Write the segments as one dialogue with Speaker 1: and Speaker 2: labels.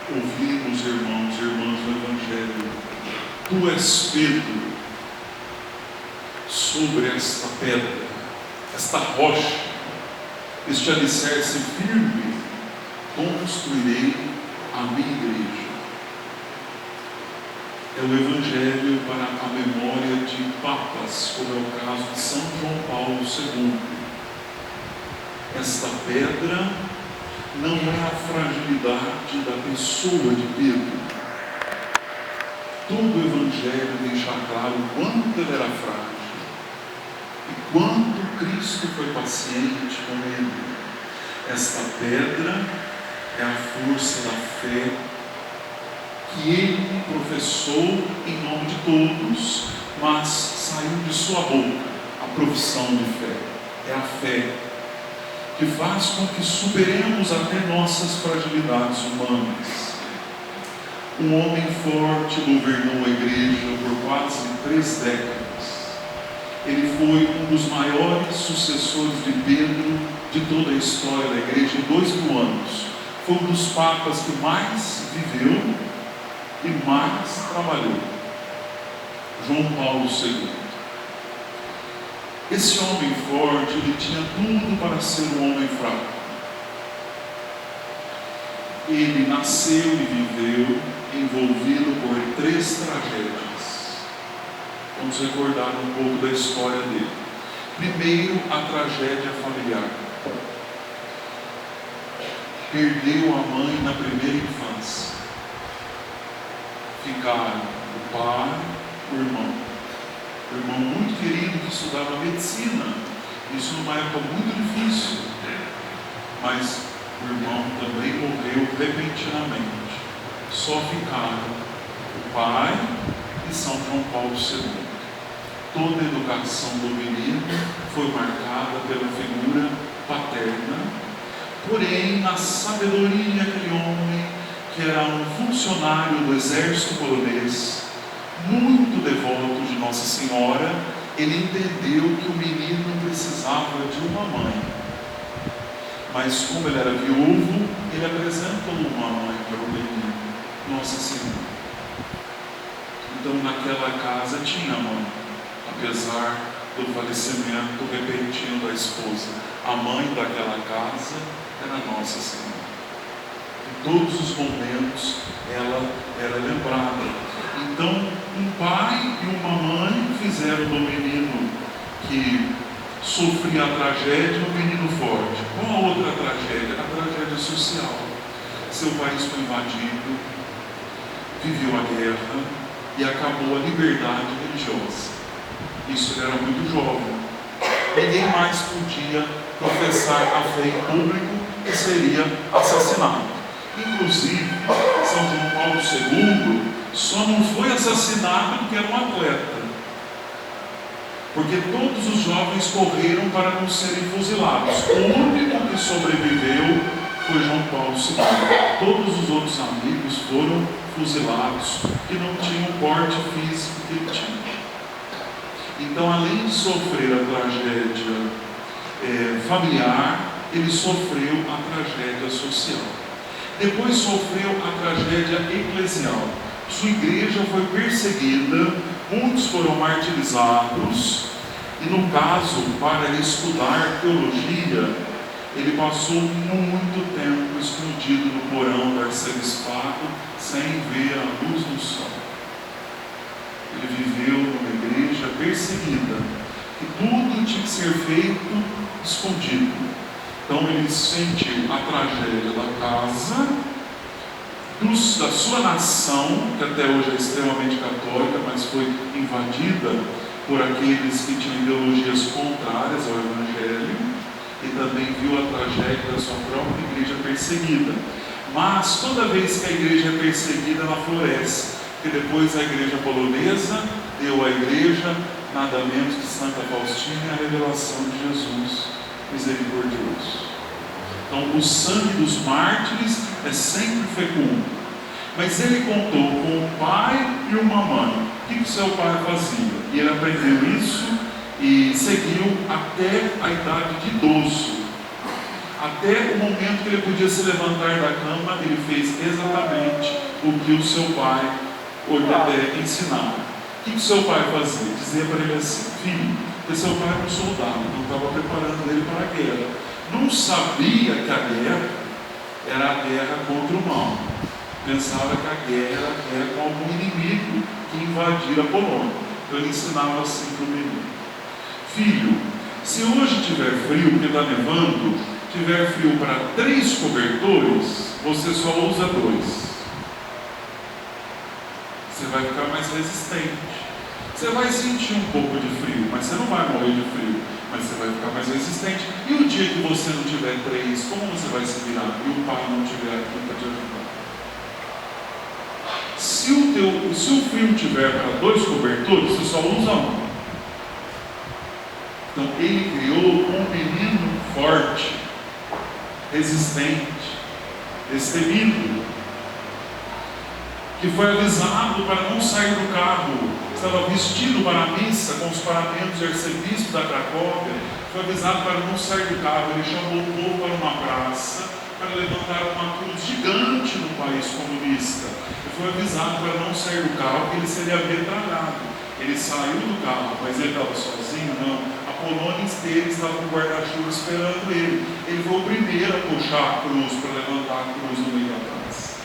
Speaker 1: ouvimos, irmãos e irmãs do Evangelho: tu és Pedro, sobre esta pedra, esta rocha, este alicerce firme, construirei a minha igreja. É o Evangelho para a memória de papas, como é o caso de São João Paulo II. Esta pedra não é a fragilidade da pessoa de Pedro. Todo o Evangelho deixa claro o quanto ele era frágil e quanto Cristo foi paciente com ele. Esta pedra é a força da fé que ele professou em nome de todos, mas saiu de sua boca a profissão de fé. É a fé que faz com que superemos até nossas fragilidades humanas. Um homem forte governou a igreja por quase 3 décadas. Ele foi um dos maiores sucessores de Pedro de toda a história da igreja, em 2000 anos. Foi um dos papas que mais viveu e mais trabalhou. João Paulo II. Esse homem forte, ele tinha tudo para ser um homem fraco. Ele nasceu e viveu envolvido por 3 tragédias. Vamos recordar um pouco da história dele. Primeiro, a tragédia familiar. Perdeu a mãe na primeira infância. Ficaram o pai, o irmão muito querido que estudava medicina, isso numa época muito difícil, mas o irmão também morreu repentinamente. Só ficaram o pai e São João Paulo II. Toda a educação do menino foi marcada pela figura paterna, porém na sabedoria daquele homem, que era um funcionário do exército polonês, muito devoto de Nossa Senhora, ele entendeu que o menino precisava de uma mãe. Mas como ele era viúvo, ele apresentou uma mãe para o menino, Nossa Senhora. Então naquela casa tinha mãe, apesar do falecimento repentino da esposa. A mãe daquela casa era Nossa Senhora. Em todos os momentos ela era lembrada. Então, um pai e uma mãe fizeram do menino que sofria a tragédia um menino forte. Qual a outra tragédia? A tragédia social. Seu país foi invadido, viveu a guerra e acabou a liberdade religiosa. Isso ele era muito jovem. Ninguém mais podia professar a fé em público e seria assassinado. Inclusive, São João Paulo II só não foi assassinado porque era um atleta, porque todos os jovens correram para não serem fuzilados. O único que sobreviveu foi João Paulo II. Todos os outros amigos foram fuzilados, que não tinham o porte físico que ele tinha. Então, além de sofrer a tragédia familiar, ele sofreu a tragédia social. Depois sofreu a tragédia eclesial. Sua igreja foi perseguida, muitos foram martirizados, e no caso, para estudar teologia, ele passou muito tempo escondido no porão do arcebispado, sem ver a luz do sol. Ele viveu numa igreja perseguida, que tudo tinha que ser feito escondido. Então ele sentiu a tragédia da casa, da sua nação, que até hoje é extremamente católica, mas foi invadida por aqueles que tinham ideologias contrárias ao Evangelho, e também viu a tragédia da sua própria igreja perseguida. Mas toda vez que a igreja é perseguida, ela floresce, porque depois a igreja polonesa deu à igreja nada menos que Santa Faustina e a revelação de Jesus misericordioso. Então o sangue dos mártires é sempre fecundo. Mas ele contou com um pai e uma mãe. O que o seu pai fazia? E ele aprendeu isso e seguiu até a idade de idoso. Até o momento que ele podia se levantar da cama, ele fez exatamente o que o seu pai ensinava. O que o seu pai fazia? Dizia para ele assim: filho, porque seu pai era um soldado, não estava preparando ele para a guerra. Não sabia que a guerra era a guerra contra o mal. Pensava que a guerra era com algum inimigo que invadir a Polônia. Então ele ensinava assim para o menino: filho, se hoje tiver frio, porque está nevando, tiver frio para 3 cobertores, você só usa 2. Você vai ficar mais resistente. Você vai sentir um pouco de frio, mas você não vai morrer de frio, mas você vai ficar mais resistente. E o dia que você não tiver 3, como você vai se virar? E o pai não tiver aqui para te ajudar? Se o frio tiver para 2 cobertores, você só usa 1. Então ele criou um menino forte, resistente, destemido, que foi avisado para não sair do carro. Estava vestido para a missa com os paramentos de arcebispo da Cracóvia. Foi avisado para não sair do carro. Ele chamou o povo para uma praça para levantar uma cruz gigante no país comunista. Ele foi avisado para não sair do carro, que ele seria metralhado. Ele saiu do carro, mas ele estava sozinho? Não. A Polônia inteira estava com o guarda-chuva esperando ele. Ele foi o primeiro a puxar a cruz, para levantar a cruz no meio da praça.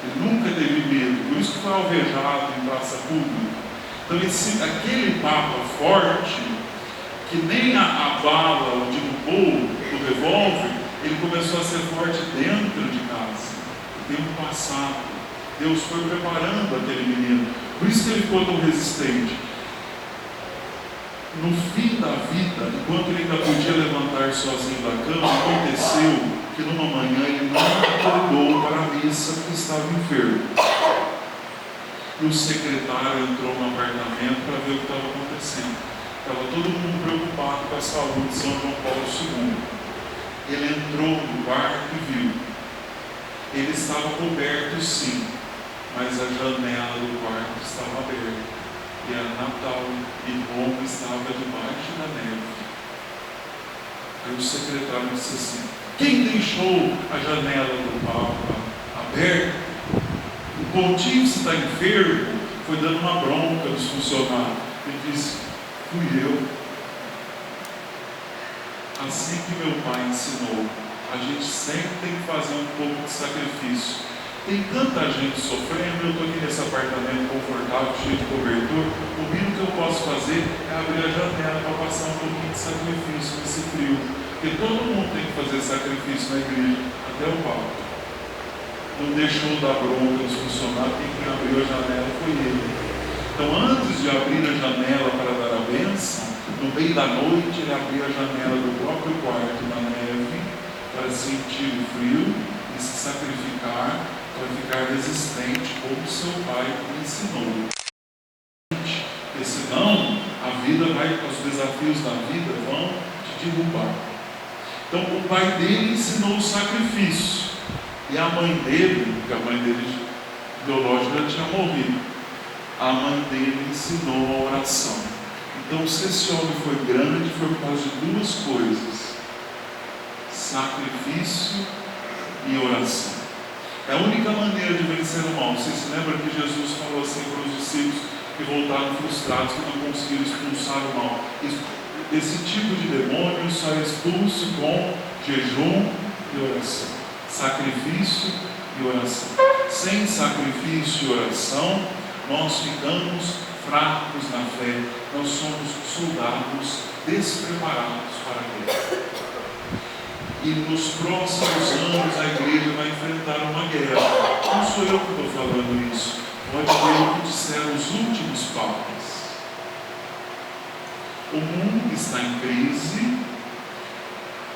Speaker 1: Ele nunca teve medo, por isso que foi alvejado em praça pública. Então aquele papa forte, que nem a bala de bolo do revólver, ele começou a ser forte dentro de casa. No tempo passado, Deus foi preparando aquele menino. Por isso que ele ficou tão resistente. No fim da vida, enquanto ele ainda podia levantar sozinho da cama, aconteceu que numa manhã ele não acordou para a missa porque estava enfermo. E o secretário entrou no apartamento para ver o que estava acontecendo. Estava todo mundo preocupado com a saúde de São João Paulo II. Ele entrou no quarto e viu. Ele estava coberto, sim, mas a janela do quarto estava aberta. E era Natal e Roma estava debaixo da neve. Aí o secretário disse assim: quem deixou a janela do Papa aberta? O pontífice está enfermo. Foi dando uma bronca nos funcionários. Ele disse: fui eu. Assim que meu pai ensinou, a gente sempre tem que fazer um pouco de sacrifício. Tem tanta gente sofrendo, eu estou aqui nesse apartamento confortável, cheio de cobertor. O mínimo que eu posso fazer é abrir a janela para passar um pouquinho de sacrifício nesse frio. Porque todo mundo tem que fazer sacrifício na igreja, até o Papa. Não deixou dar bronca nos funcionários, quem abriu a janela foi ele. Então, antes de abrir a janela para dar a bênção, no meio da noite ele abriu a janela do próprio quarto na neve para sentir o frio e se sacrificar, para ficar resistente, como seu pai ensinou. Porque senão os desafios da vida vão te derrubar. Então o pai dele ensinou o sacrifício. E a mãe dele, porque a mãe dele biológica já tinha morrido, a mãe dele ensinou a oração. Então se esse homem foi grande, foi por causa de 2 coisas: sacrifício e oração. É a única maneira de vencer o mal. Vocês se lembram que Jesus falou assim para os discípulos que voltaram frustrados, que não conseguiram expulsar o mal? Esse tipo de demônio só é expulso com jejum e oração. Sacrifício e oração. Sem sacrifício e oração, nós ficamos fracos na fé. Nós somos soldados despreparados para a guerra. E nos próximos anos a igreja vai enfrentar uma guerra. Não sou eu que estou falando isso. Pode ver o que disseram os últimos papas. O mundo está em crise.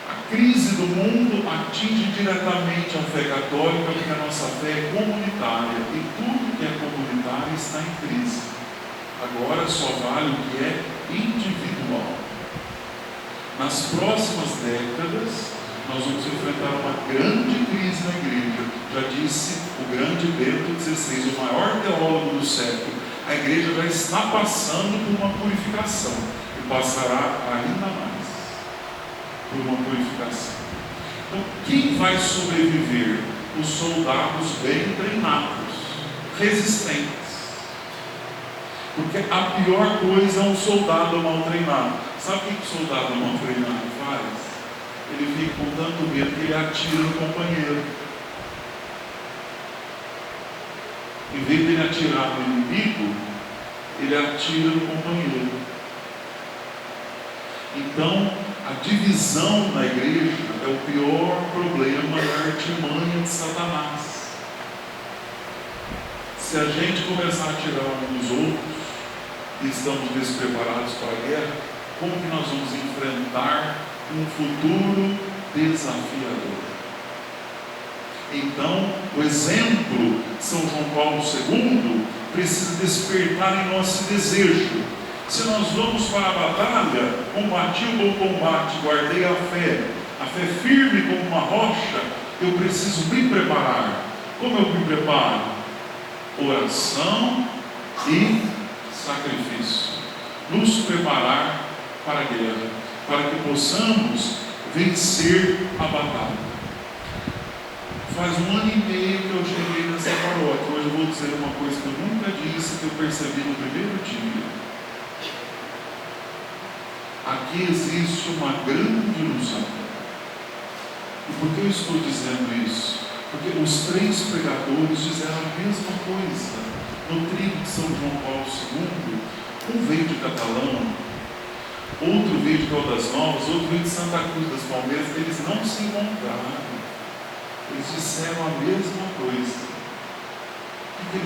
Speaker 1: A crise do mundo atinge diretamente a fé católica, porque a nossa fé é comunitária. E tudo que é comunitário está em crise. Agora só vale o que é individual. Nas próximas décadas, nós vamos enfrentar uma grande crise na igreja. Já disse o grande Bento XVI, o maior teólogo do século. A igreja já está passando por uma purificação e passará ainda mais. por uma purificação. Então, quem vai sobreviver? Os soldados bem treinados, resistentes. Porque a pior coisa é um soldado mal treinado. Sabe o que o soldado mal treinado faz? Ele fica com tanto medo que ele atira no companheiro. Em vez de ele atirar no inimigo, ele atira no companheiro. Então, a divisão na igreja é o pior problema da artimanha de Satanás. Se a gente começar a atirar uns dos outros e estamos despreparados para a guerra, como que nós vamos enfrentar um futuro desafiador? Então, o exemplo de São João Paulo II precisa despertar em nós esse desejo. Se nós vamos para a batalha, combati o bom combate, guardei a fé firme como uma rocha, eu preciso me preparar. Como eu me preparo? Oração e sacrifício. Nos preparar para a guerra, para que possamos vencer a batalha. Faz 1 ano e meio que eu cheguei nessa paróquia. Hoje eu vou dizer uma coisa que eu nunca disse, que eu percebi no primeiro dia. Aqui existe uma grande ilusão. E por que eu estou dizendo isso? Porque os 3 pregadores fizeram a mesma coisa no trigo de São João Paulo II. Um veio de Catalão, outro veio de Caldas Novas, outro veio de Santa Cruz das Palmeiras. Eles não se encontraram. Eles disseram a mesma coisa. O que eles